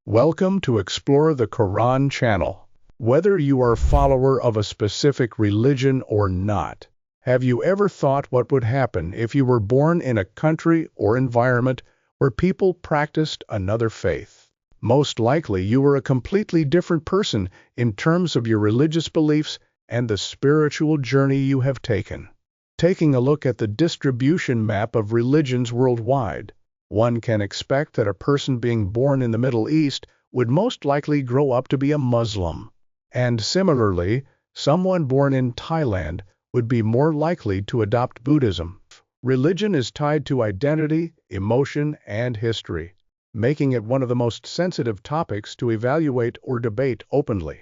Welcome to Explore the Quran channel. Whether you are a follower of a specific religion or not, have you ever thought what would happen if you were born in a country or environment where people practiced another faith? Most likely you were a completely different person in terms of your religious beliefs and the spiritual journey you have taken. Taking a look at the distribution map of religions worldwide, one can expect that a person being born in the Middle East would most likely grow up to be a Muslim. And similarly, someone born in Thailand would be more likely to adopt Buddhism. Religion is tied to identity, emotion, and history, making it one of the most sensitive topics to evaluate or debate openly.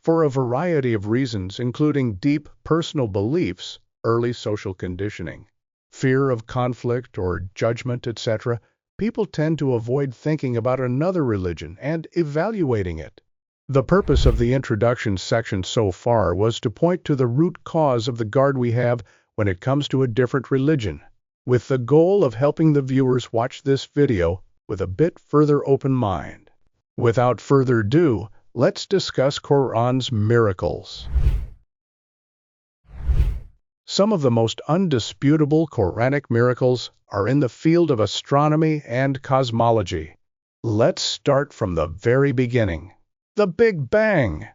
For a variety of reasons, including deep personal beliefs, early social conditioning, fear of conflict or judgment, etc., people tend to avoid thinking about another religion and evaluating it. The purpose of the introduction section so far was to point to the root cause of the guard we have when it comes to a different religion, with the goal of helping the viewers watch this video with a bit further open mind. Without further ado, let's discuss Quran's miracles. Some of the most undisputable Quranic miracles are in the field of astronomy and cosmology. Let's start from the very beginning. The Big Bang.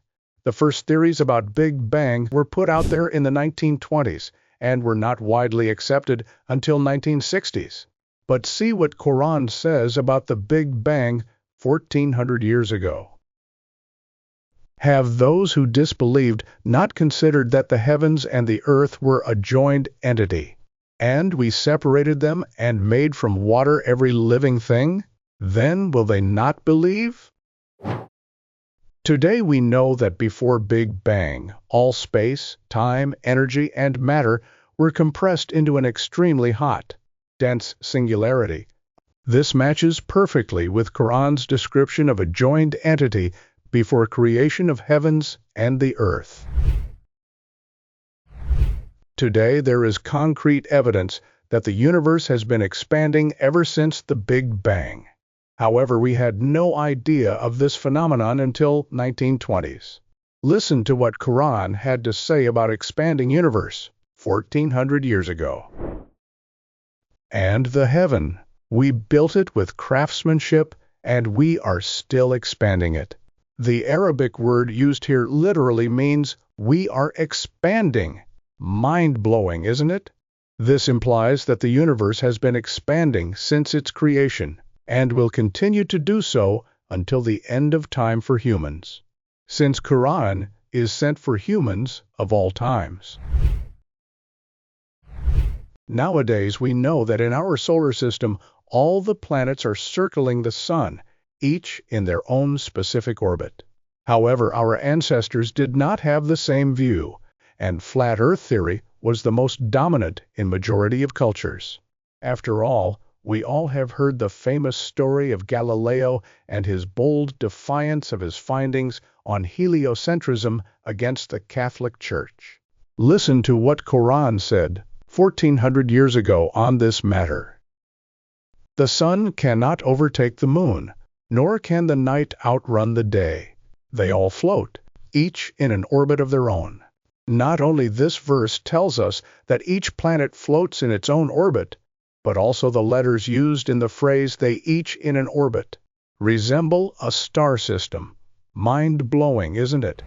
The first theories about Big Bang were put out there in the 1920s and were not widely accepted until 1960s. But see what Quran says about the Big Bang 1400 years ago. Have those who disbelieved not considered that the heavens and the earth were a joined entity, and we separated them and made from water every living thing? Then will they not believe? Today we know that before Big Bang, all space, time, energy, and matter were compressed into an extremely hot, dense singularity. This matches perfectly with Quran's description of a joined entity before creation of heavens and the earth. Today there is concrete evidence that the universe has been expanding ever since the Big Bang. However, we had no idea of this phenomenon until 1920s. Listen to what Quran had to say about expanding universe 1400 years ago. And the heaven, we built it with craftsmanship, and we are still expanding it. The Arabic word used here literally means we are expanding. Mind-blowing, isn't it? This implies that the universe has been expanding since its creation and will continue to do so until the end of time for humans, since Quran is sent for humans of all times. Nowadays, we know that in our solar system, all the planets are circling the sun, each in their own specific orbit. However, our ancestors did not have the same view, and flat Earth theory was the most dominant in majority of cultures. After all, we all have heard the famous story of Galileo and his bold defiance of his findings on heliocentrism against the Catholic Church. Listen to what Quran said 1400 years ago on this matter. The sun cannot overtake the moon, nor can the night outrun the day. They all float, each in an orbit of their own. Not only this verse tells us that each planet floats in its own orbit, but also the letters used in the phrase "they each in an orbit" resemble a star system. Mind-blowing, isn't it?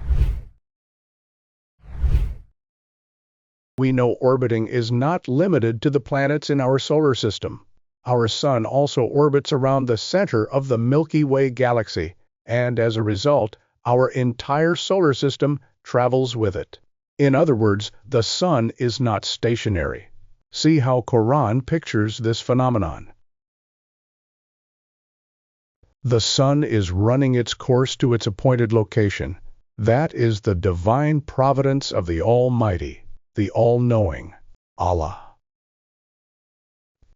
We know orbiting is not limited to the planets in our solar system. Our sun also orbits around the center of the Milky Way galaxy, and as a result, our entire solar system travels with it. In other words, the sun is not stationary. See how Quran pictures this phenomenon. The sun is running its course to its appointed location. That is the divine providence of the Almighty, the All-Knowing, Allah.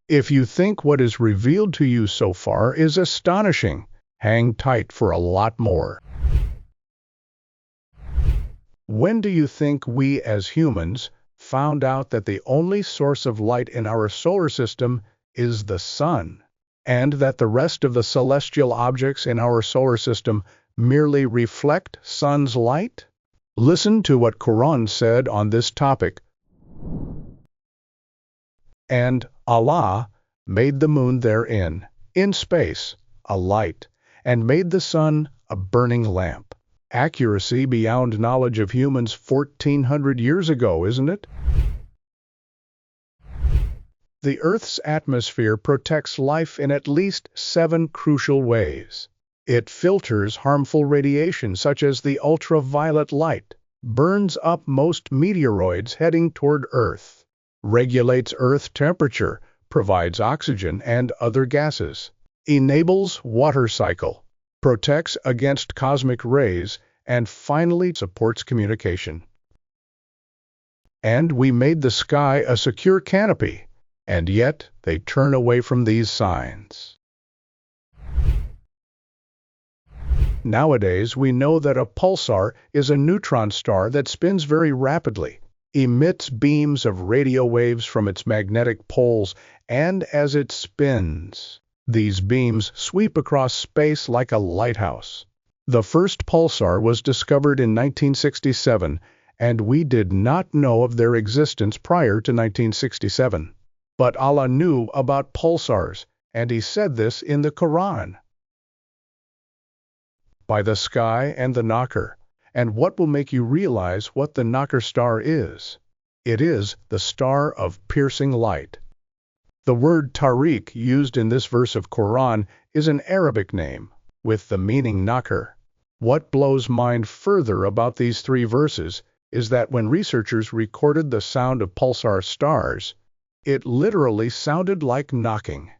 If you think what is revealed to you so far is astonishing, hang tight for a lot more. When do you think we as humans found out that the only source of light in our solar system is the sun? and that the rest of the celestial objects in our solar system merely reflect sun's light? Listen to what Quran said on this topic. And Allah made the moon therein, in space, a light, and made the sun a burning lamp. Accuracy beyond knowledge of humans 1400 years ago, isn't it? The Earth's atmosphere protects life in at least 7 crucial ways. It filters harmful radiation such as the ultraviolet light, burns up most meteoroids heading toward Earth, regulates Earth temperature, provides oxygen and other gases, enables water cycle, protects against cosmic rays, and finally supports communication. And we made the sky a secure canopy, and yet they turn away from these signs. Nowadays, we know that a pulsar is a neutron star that spins very rapidly, emits beams of radio waves from its magnetic poles, and as it spins, these beams sweep across space like a lighthouse. The first pulsar was discovered in 1967, and we did not know of their existence prior to 1967. But Allah knew about pulsars, and He said this in the Quran. By the sky and the knocker. And what will make you realize what the knocker star is? It is the star of piercing light. The word Tariq used in this verse of Quran is an Arabic name, with the meaning knocker. What blows mind further about these 3 verses is that when researchers recorded the sound of pulsar stars, it literally sounded like knocking.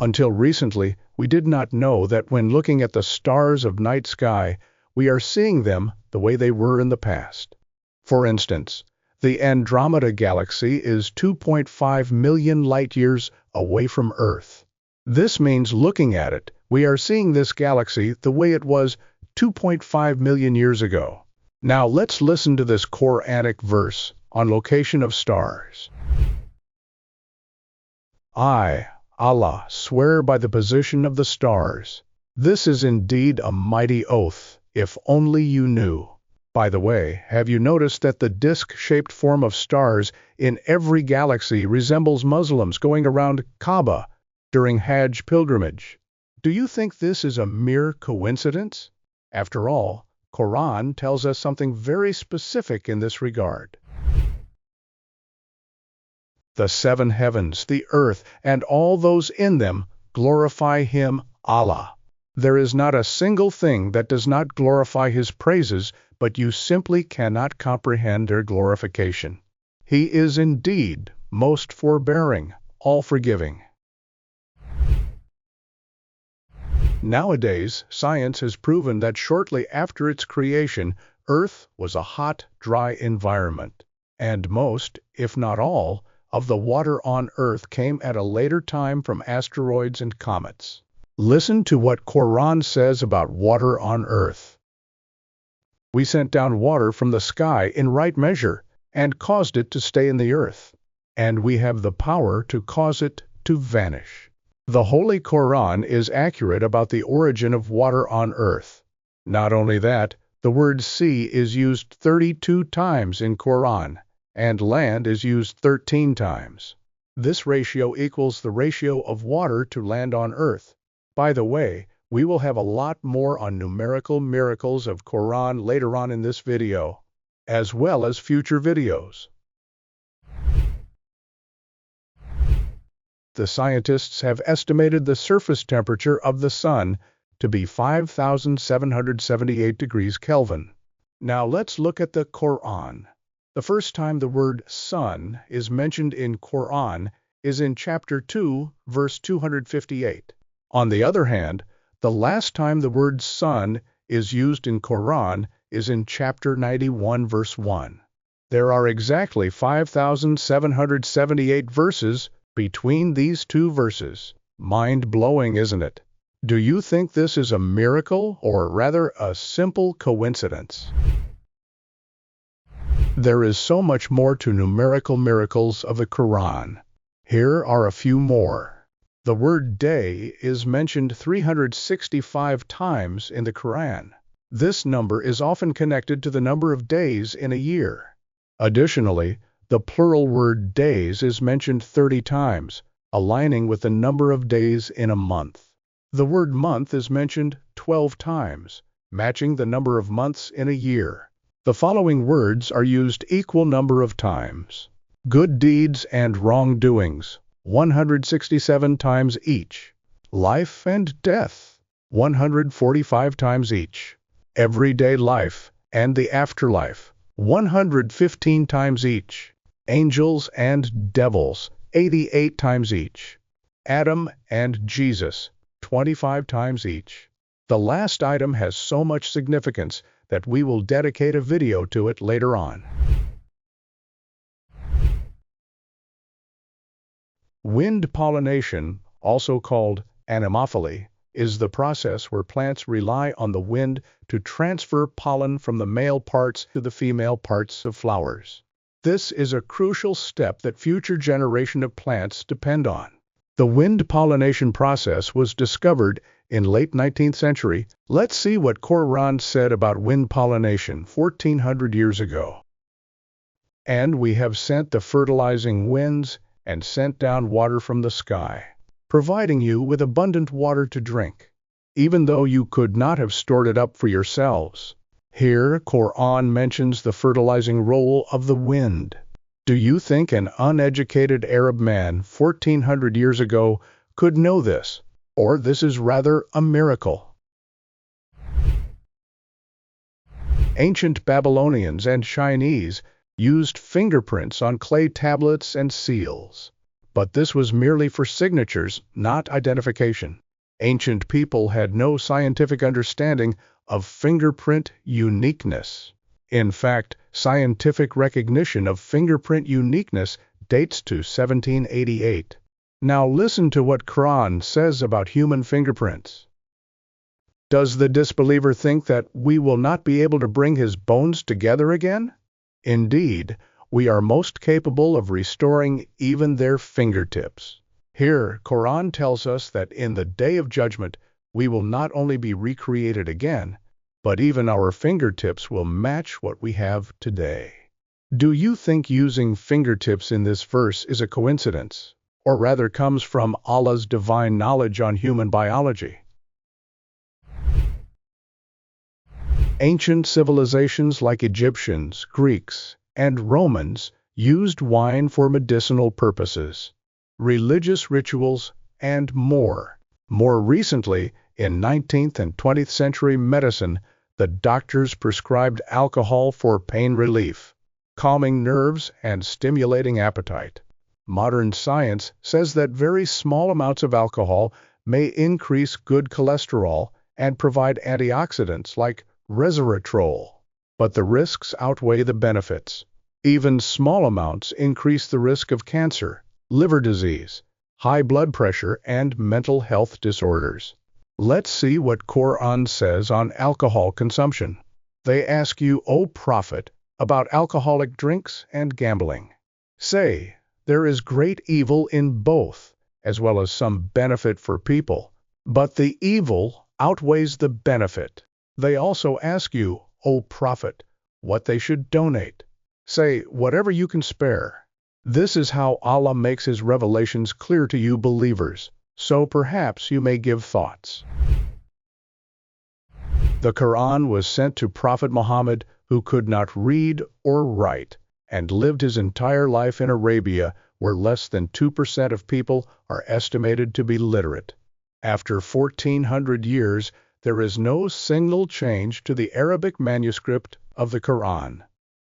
Until recently, we did not know that when looking at the stars of night sky, we are seeing them the way they were in the past. For instance, the Andromeda Galaxy is 2.5 million light-years away from Earth. This means looking at it, we are seeing this galaxy the way it was 2.5 million years ago. Now let's listen to this Quranic verse on location of stars. I, Allah, swear by the position of the stars. This is indeed a mighty oath, if only you knew. By the way, have you noticed that the disc-shaped form of stars in every galaxy resembles Muslims going around Kaaba during Hajj pilgrimage? Do you think this is a mere coincidence? After all, Quran tells us something very specific in this regard. The 7 heavens, the earth, and all those in them glorify Him, Allah. There is not a single thing that does not glorify His praises, but you simply cannot comprehend their glorification. He is indeed most forbearing, all-forgiving. Nowadays, science has proven that shortly after its creation, Earth was a hot, dry environment, and most, if not all, of the water on Earth came at a later time from asteroids and comets. Listen to what Quran says about water on Earth. We sent down water from the sky in right measure and caused it to stay in the earth, and we have the power to cause it to vanish. The Holy Quran is accurate about the origin of water on Earth. Not only that, the word sea is used 32 times in Quran, and land is used 13 times. This ratio equals the ratio of water to land on Earth. By the way, we will have a lot more on numerical miracles of Quran later on in this video, as well as future videos. The scientists have estimated the surface temperature of the Sun to be 5,778 degrees Kelvin. Now let's look at the Quran. The first time the word sun is mentioned in Quran is in chapter 2, verse 258. On the other hand, the last time the word sun is used in Quran is in chapter 91, verse 1. There are exactly 5,778 verses between these 2 verses. Mind-blowing, isn't it? Do you think this is a miracle or rather a simple coincidence? There is so much more to numerical miracles of the Quran. Here are a few more. The word day is mentioned 365 times in the Quran. This number is often connected to the number of days in a year. Additionally, the plural word days is mentioned 30 times, aligning with the number of days in a month. The word month is mentioned 12 times, matching the number of months in a year. The following words are used equal number of times. Good deeds and wrongdoings, 167 times each. Life and death, 145 times each. Everyday life and the afterlife, 115 times each. Angels and devils, 88 times each. Adam and Jesus, 25 times each. The last item has so much significance that we will dedicate a video to it later on. Wind pollination, also called anemophily, is the process where plants rely on the wind to transfer pollen from the male parts to the female parts of flowers. This is a crucial step that future generations of plants depend on. The wind pollination process was discovered in late 19th century. Let's see what Quran said about wind pollination 1400 years ago. And we have sent the fertilizing winds and sent down water from the sky, providing you with abundant water to drink, even though you could not have stored it up for yourselves. Here, Quran mentions the fertilizing role of the wind. Do you think an uneducated Arab man 1400 years ago could know this? Or this is rather a miracle? Ancient Babylonians and Chinese used fingerprints on clay tablets and seals. But this was merely for signatures, not identification. Ancient people had no scientific understanding of fingerprint uniqueness. In fact, scientific recognition of fingerprint uniqueness dates to 1788. Now listen to what Quran says about human fingerprints. Does the disbeliever think that we will not be able to bring his bones together again? Indeed, we are most capable of restoring even their fingertips. Here, Quran tells us that in the Day of Judgment, we will not only be recreated again, but even our fingertips will match what we have today. Do you think using fingertips in this verse is a coincidence, or rather comes from Allah's divine knowledge on human biology? Ancient civilizations like Egyptians, Greeks, and Romans used wine for medicinal purposes, religious rituals, and more. More recently, in 19th and 20th century medicine, the doctors prescribed alcohol for pain relief, calming nerves, and stimulating appetite. Modern science says that very small amounts of alcohol may increase good cholesterol and provide antioxidants like resveratrol. But the risks outweigh the benefits. Even small amounts increase the risk of cancer, liver disease, high blood pressure, and mental health disorders. Let's see what Quran says on alcohol consumption. They ask you, O Prophet, about alcoholic drinks and gambling. Say, there is great evil in both, as well as some benefit for people. But the evil outweighs the benefit. They also ask you, O Prophet, what they should donate. Say, whatever you can spare. This is how Allah makes His revelations clear to you believers, so perhaps you may give thoughts. The Quran was sent to Prophet Muhammad, who could not read or write, and lived his entire life in Arabia, where less than 2% of people are estimated to be literate. After 1400 years, there is no single change to the Arabic manuscript of the Quran,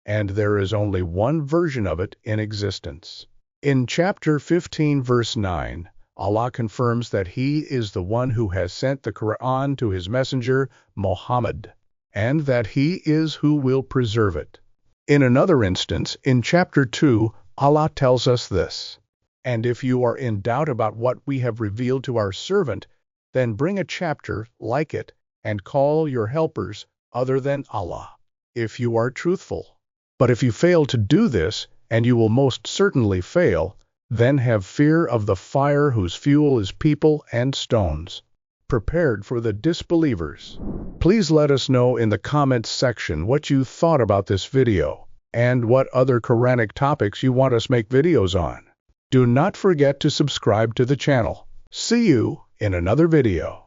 and there is only one version of it in existence. In chapter 15, verse 9, Allah confirms that He is the one who has sent the Quran to His messenger, Muhammad, and that He is who will preserve it. In another instance, in chapter 2, Allah tells us this: And if you are in doubt about what we have revealed to our servant, then bring a chapter like it and call your helpers other than Allah, if you are truthful. But if you fail to do this, and you will most certainly fail, then have fear of the fire whose fuel is people and stones, prepared for the disbelievers. Please let us know in the comments section what you thought about this video, and what other Quranic topics you want us make videos on. Do not forget to subscribe to the channel. See you in another video.